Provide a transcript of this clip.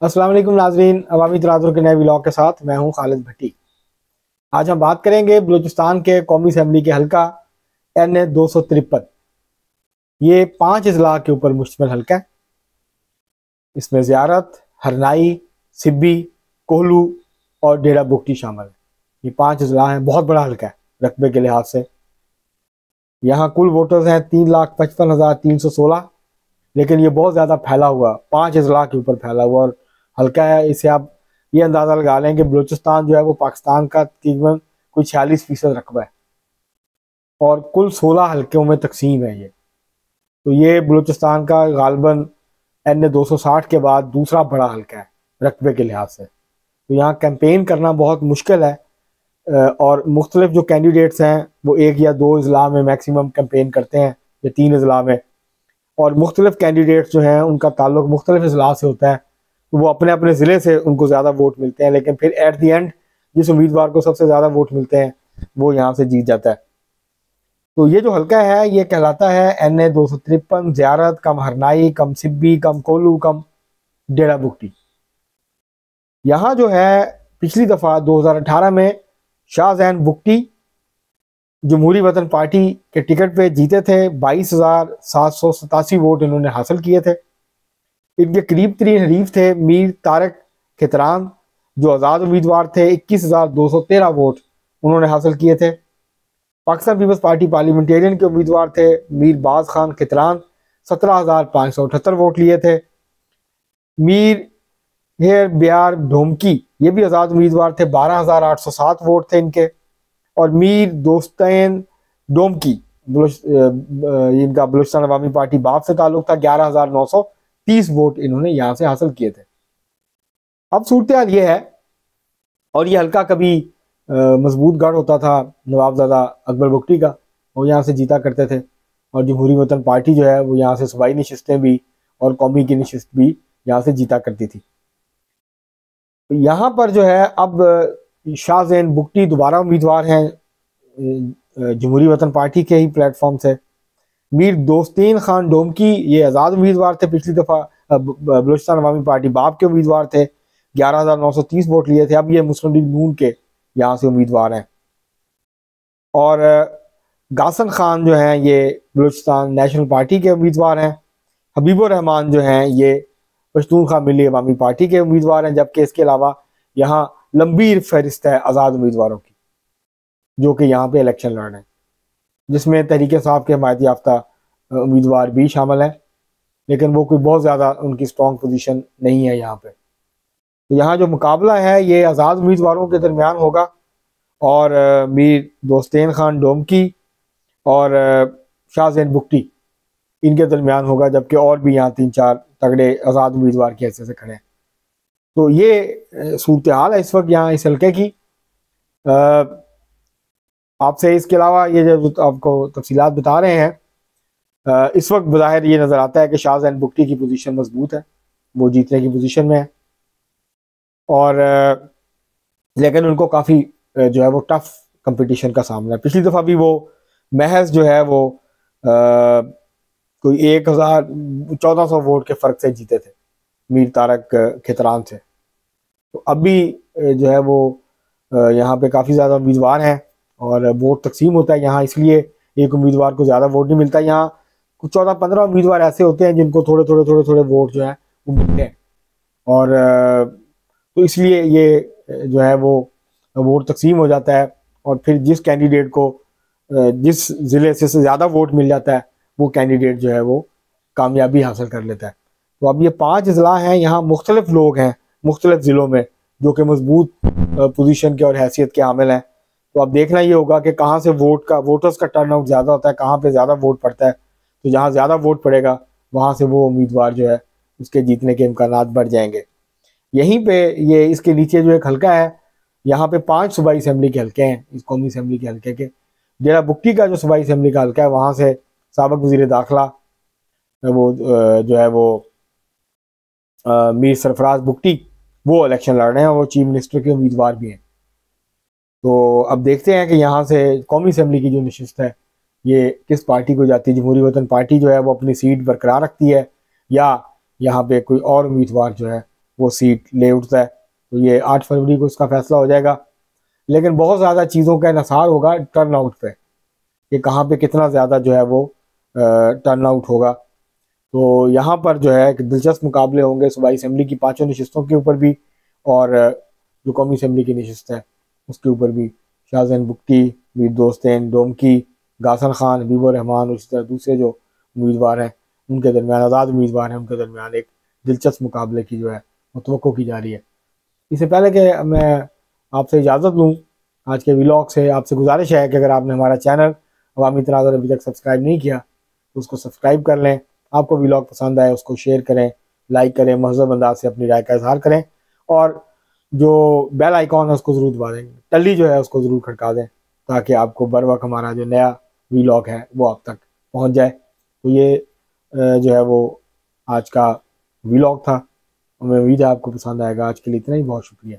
अस्सलाम वालेकुम नाजरीन, अवामी तराजुर के नए व्लॉग के साथ मैं हूं खालिद भट्टी। आज हम बात करेंगे बलूचिस्तान के कौमी असम्बली के हल्का NA 253। ये 5 अजला के ऊपर मुश्तमिल हल्का है। इसमें ज़ियारत, हरनाई, सिब्बी, कोहलू और डेरा बुगटी शामिल है। ये 5 अजला हैं, बहुत बड़ा हल्का है रकबे के लिहाज से। यहाँ कुल वोटर्स हैं 3,55,316, लेकिन ये बहुत ज़्यादा फैला हुआ, 5 अजला के ऊपर फैला हुआ और हल्का है। इससे आप ये अंदाज़ा लगा लें कि बलूचिस्तान जो है वो पाकिस्तान का तकरीबन कोई 46% रकबा है और कुल 16 हल्कों में तकसीम है ये। तो ये बलूचिस्तान का गालबन NA 260 के बाद दूसरा बड़ा हल्का है रकबे के लिहाज से। तो यहाँ कैंपेन करना बहुत मुश्किल है और मुख्तलिफ जो कैंडिडेट्स हैं वो 1 या 2 अजला में मैक्सिमम कैंपेन करते हैं या 3 अजला में, और मुख्तलिफ कैंडिडेट्स जो हैं उनका ताल्लुक मुख्तलिफ अजला से होता है, तो वो अपने अपने ज़िले से उनको ज़्यादा वोट मिलते हैं, लेकिन फिर एट दी एंड जिस उम्मीदवार को सबसे ज़्यादा वोट मिलते हैं वो यहाँ से जीत जाता है। तो ये जो हल्का है ये कहलाता है NA 253, ज़ियारत कम हरनाई कम सिब्बी कम कोलू कम डेरा बुगटी। यहाँ जो है पिछली दफ़ा 2018 में शाहजैन बुगटी जमहूरी वतन पार्टी के टिकट पे जीते थे। 22,787 वोट इन्होंने हासिल किए थे। इनके करीब तरीन हरीफ थे मीर तारक खितरान, जो आज़ाद उम्मीदवार थे। 21,213 वोट उन्होंने हासिल किए थे। पाकिस्तान पीपल्स पार्टी पार्लियामेंटेरियन के उम्मीदवार थे मीर बाज खान खितरान, 17,578 वोट लिए थे। मीर हेर बियार ढोमकी ये भी आज़ाद उम्मीदवार थे, 12,807 वोट थे इनके। और मीर दोस्तैन डोमकी इनका बलूचिस्तान अवामी पार्टी बाप से ताल्लुक था, 11,930 वोट इन्होंने यहाँ से हासिल किए थे। अब सूरत हाल ये है, और ये हल्का कभी मजबूत गढ़ होता था नवाबजादा अकबर बुगटी का, वो यहाँ से जीता करते थे। और जमहूरी वतन पार्टी जो है वो यहाँ से सूबाई नशिस्तें भी और कौमी की नशिस्त भी यहाँ से जीता करती थी। यहाँ पर जो है अब शाहजैन बुगटी दोबारा उम्मीदवार हैं जमहूरी वतन पार्टी के ही प्लेटफॉर्म से। मीर दोस्तीन खान डोमकी ये आज़ाद उम्मीदवार थे, पिछली दफ़ा बलूचिस्तान अवामी पार्टी बाप के उम्मीदवार थे, 11,930 वोट लिए थे। अब ये मुस्लिम लीग नून के यहाँ से उम्मीदवार हैं। और गासन खान जो हैं ये बलूचिस्तान नेशनल पार्टी के उम्मीदवार हैं। हबीबुर रहमान जो हैं ये पश्तूनख्वा मिली अवामी पार्टी के उम्मीदवार हैं, जबकि इसके अलावा यहाँ लंबी फहरिस्त है आज़ाद उम्मीदवारों की जो कि यहाँ पे इलेक्शन लड़ रहे हैं, जिसमें तहरीक इंसाफ के हिमायत याफ्ता उम्मीदवार भी शामिल हैं, लेकिन वो कोई बहुत ज़्यादा उनकी स्ट्रॉन्ग पोजीशन नहीं है यहाँ पे। तो यहाँ जो मुकाबला है ये आज़ाद उम्मीदवारों के दरमियान होगा और मीर दोस्तेन खान डोमकी और शाहजैन बुगटी इनके दरमियान होगा, जबकि और भी यहाँ 3-4 तगड़े आज़ाद उम्मीदवार की हैसियत से खड़े हैं। तो ये सूरत हाल है इस वक्त यहाँ इस हल्के की। आपसे इसके अलावा ये जो आपको तफसीलात बता रहे हैं, इस वक्त बज़ाहिर ये नज़र आता है कि शाहजैन बुगटी की पोजीशन मजबूत है, वो जीतने की पोजीशन में है। और लेकिन उनको काफ़ी जो है वो टफ कंपटीशन का सामना है। पिछली दफ़ा भी वो महज जो है वो कोई 1,1400 वोट के फ़र्क से जीते थे मीर तारक खितरान से। तो अब भी जो है वो यहाँ पे काफ़ी ज़्यादा उम्मीदवार हैं और वोट तकसीम होता है यहाँ, इसलिए एक उम्मीदवार को ज़्यादा वोट नहीं मिलता। यहाँ कुछ 14-15 उम्मीदवार ऐसे होते हैं जिनको थोड़े थोड़े वोट जो है वो मिलते हैं, और तो इसलिए ये जो है वो वोट तकसीम हो जाता है और फिर जिस कैंडिडेट को जिस ज़िले से ज़्यादा वोट मिल जाता है वो कैंडिडेट जो है वो कामयाबी हासिल कर लेता है। तो अब ये 5 अजला हैं, यहाँ मुख्तलिफ लोग हैं मुख्तलिफ ज़िलों में जो कि मजबूत पोजीशन के और हैसियत के हामिल हैं। तो अब देखना ये होगा कि कहाँ से वोटर्स का टर्नआउट ज़्यादा होता है, कहाँ पे ज़्यादा वोट पड़ता है। तो जहाँ ज़्यादा वोट पड़ेगा वहाँ से वो उम्मीदवार जो है उसके जीतने के इम्कानात बढ़ जाएंगे। यहीं पे ये इसके नीचे जो एक हल्का है, यहाँ पे 5 सूबाई असम्बली के हल्के हैं इस कौमी असम्बली के हल्के के। डेरा बुगटी का जो सूबाई असम्बली का हल्का है वहाँ से साबिक वज़ीर दाखिला वो जो है वो मीर सरफराज बुगटी वो इलेक्शन लड़ रहे हैं, वो चीफ मिनिस्टर के उम्मीदवार भी हैं। तो अब देखते हैं कि यहाँ से कौमी असम्बली की जो नशिस्त है ये किस पार्टी को जाती है। जमहूरी वतन पार्टी जो है वो अपनी सीट बरकरार रखती है या यहाँ पे कोई और उम्मीदवार जो है वो सीट ले उठता है। तो ये 8 फरवरी को इसका फैसला हो जाएगा। लेकिन बहुत ज़्यादा चीज़ों का इन्हिसार होगा टर्न आउट पे, कि कहाँ पे कितना ज़्यादा जो है वो टर्न आउट होगा। तो यहाँ पर जो है कि दिलचस्प मुकाबले होंगे सूबाई असम्बली की 5 नशिस्तों के ऊपर भी, और जो कौमी असम्बली की नशिस्त है उसके ऊपर भी। शाहजैन बुगटी, मीर दोस्तैन, डोमकी, गासन खान, हबीबुर रहमान और इसी तरह दूसरे जो उम्मीदवार हैं उनके दरमियान, आज़ाद उम्मीदवार हैं उनके दरमियान एक दिलचस्प मुकाबले की जो है वो तवक्को की जा रही है। इससे पहले कि मैं आपसे इजाज़त लूँ आज के व्लॉग से, आपसे गुजारिश है कि अगर आपने हमारा चैनल अवामी तनाज़ुर अभी तक सब्सक्राइब नहीं किया तो उसको सब्सक्राइब कर लें। आपको व्लॉग पसंद आए उसको शेयर करें, लाइक करें, महज़ब अंदाज से अपनी राय का इजहार करें, और जो बेल आइकॉन है उसको ज़रूर दबा दें, टल्ली जो है उसको ज़रूर खड़का दें, ताकि आपको बर वक्त हमारा जो नया व्लॉग है वो आप तक पहुंच जाए। तो ये जो है वो आज का व्लॉग था। हमें उम्मीद है आपको पसंद आएगा। आज के लिए इतना ही, बहुत शुक्रिया।